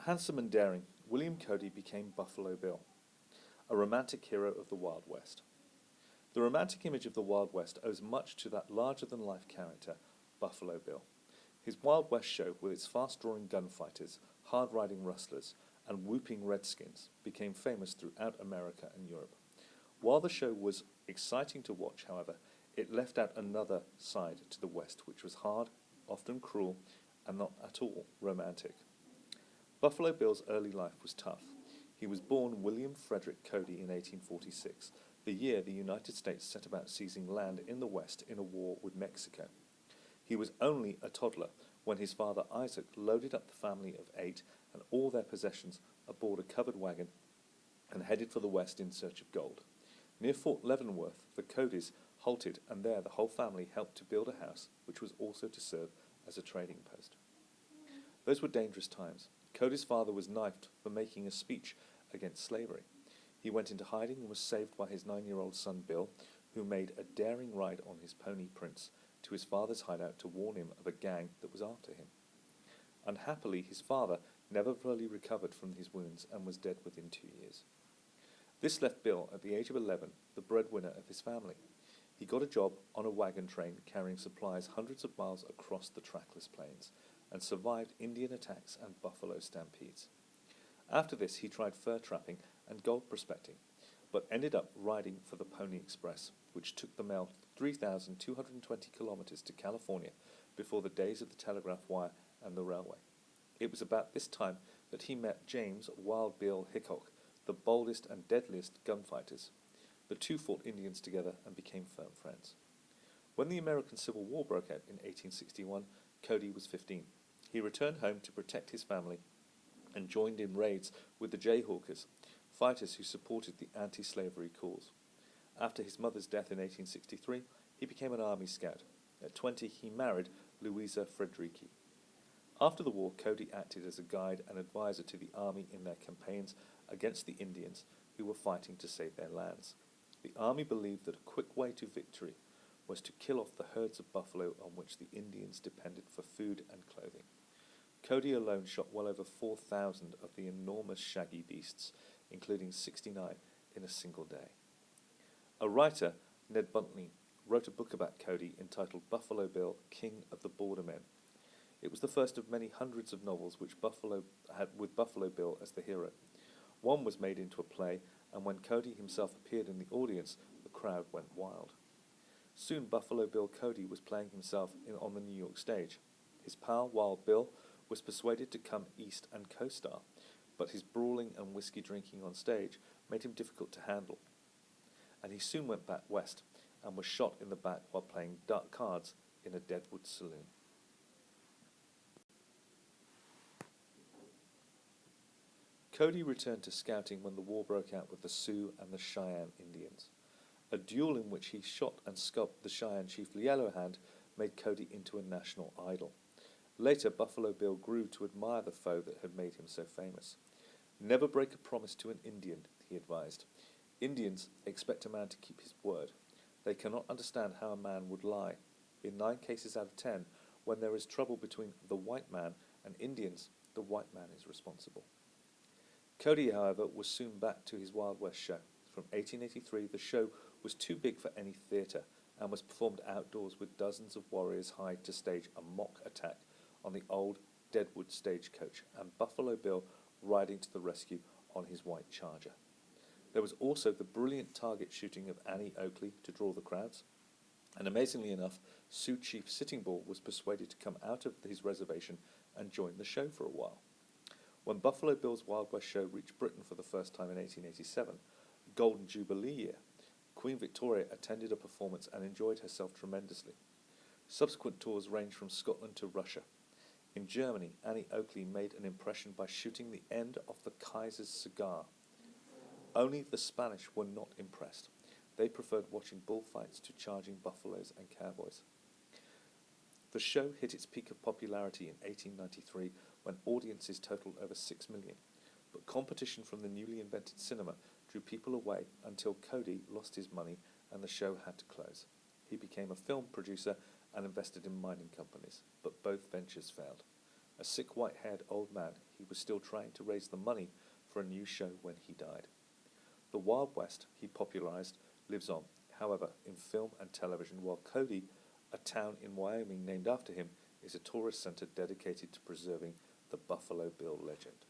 Handsome and daring, William Cody became Buffalo Bill, a romantic hero of the Wild West. The romantic image of the Wild West owes much to that larger-than-life character, Buffalo Bill. His Wild West show, with its fast-drawing gunfighters, hard-riding rustlers, and whooping redskins, became famous throughout America and Europe. While the show was exciting to watch, however, it left out another side to the West, which was hard, often cruel, and not at all romantic. Buffalo Bill's early life was tough. He was born William Frederick Cody in 1846, the year the United States set about seizing land in the West in a war with Mexico. He was only a toddler when his father Isaac loaded up the family of 8 and all their possessions aboard a covered wagon and headed for the West in search of gold. Near Fort Leavenworth, the Codys halted, and there the whole family helped to build a house which was also to serve as a trading post. Those were dangerous times. Cody's father was knifed for making a speech against slavery. He went into hiding and was saved by his 9-year-old son Bill, who made a daring ride on his pony Prince to his father's hideout to warn him of a gang that was after him. Unhappily, his father never fully recovered from his wounds and was dead within 2 years. This left Bill, at the age of 11, the breadwinner of his family. He got a job on a wagon train carrying supplies hundreds of miles across the trackless plains, and survived Indian attacks and buffalo stampedes. After this, he tried fur trapping and gold prospecting, but ended up riding for the Pony Express, which took the mail 3,220 kilometers to California before the days of the telegraph wire and the railway. It was about this time that he met James Wild Bill Hickok, the boldest and deadliest gunfighters. The two fought Indians together and became firm friends. When the American Civil War broke out in 1861, Cody was 15. He returned home to protect his family and joined in raids with the Jayhawkers, fighters who supported the anti-slavery cause. After his mother's death in 1863, he became an Army Scout. At 20, he married Louisa Frederici. After the war, Cody acted as a guide and advisor to the Army in their campaigns against the Indians who were fighting to save their lands. The Army believed that a quick way to victory was to kill off the herds of buffalo on which the Indians depended for food and clothing. Cody alone shot well over 4,000 of the enormous shaggy beasts, including 69 in a single day. A writer, Ned Buntley, wrote a book about Cody entitled Buffalo Bill, King of the Border Men. It was the first of many hundreds of novels which Buffalo had with Buffalo Bill as the hero. One was made into a play, and when Cody himself appeared in the audience, the crowd went wild. Soon Buffalo Bill Cody was playing himself on the New York stage. His pal, Wild Bill, was persuaded to come east and co-star, but his brawling and whiskey drinking on stage made him difficult to handle, and he soon went back west and was shot in the back while playing dark cards in a Deadwood saloon. Cody returned to scouting when the war broke out with the Sioux and the Cheyenne Indians. A duel in which he shot and scalped the Cheyenne chief Yellowhand made Cody into a national idol. Later, Buffalo Bill grew to admire the foe that had made him so famous. Never break a promise to an Indian, he advised. Indians expect a man to keep his word. They cannot understand how a man would lie. In 9 cases out of 10, when there is trouble between the white man and Indians, the white man is responsible. Cody, however, was soon back to his Wild West show. From 1883, the show was too big for any theatre and was performed outdoors with dozens of warriors hired to stage a mock attack on the old Deadwood stagecoach, and Buffalo Bill riding to the rescue on his white charger. There was also the brilliant target shooting of Annie Oakley to draw the crowds, and amazingly enough, Sioux Chief Sitting Bull was persuaded to come out of his reservation and join the show for a while. When Buffalo Bill's Wild West show reached Britain for the first time in 1887, Golden Jubilee year, Queen Victoria attended a performance and enjoyed herself tremendously. Subsequent tours ranged from Scotland to Russia. In Germany, Annie Oakley made an impression by shooting the end of the Kaiser's cigar. Only the Spanish were not impressed. They preferred watching bullfights to charging buffaloes and cowboys. The show hit its peak of popularity in 1893 when audiences totaled over 6 million, but competition from the newly invented cinema drew people away until Cody lost his money and the show had to close. He became a film producer and invested in mining companies, but both ventures failed. A sick white-haired old man, he was still trying to raise the money for a new show when he died. The Wild West he popularized lives on, however, in film and television, while Cody, a town in Wyoming named after him, is a tourist center dedicated to preserving the Buffalo Bill legend.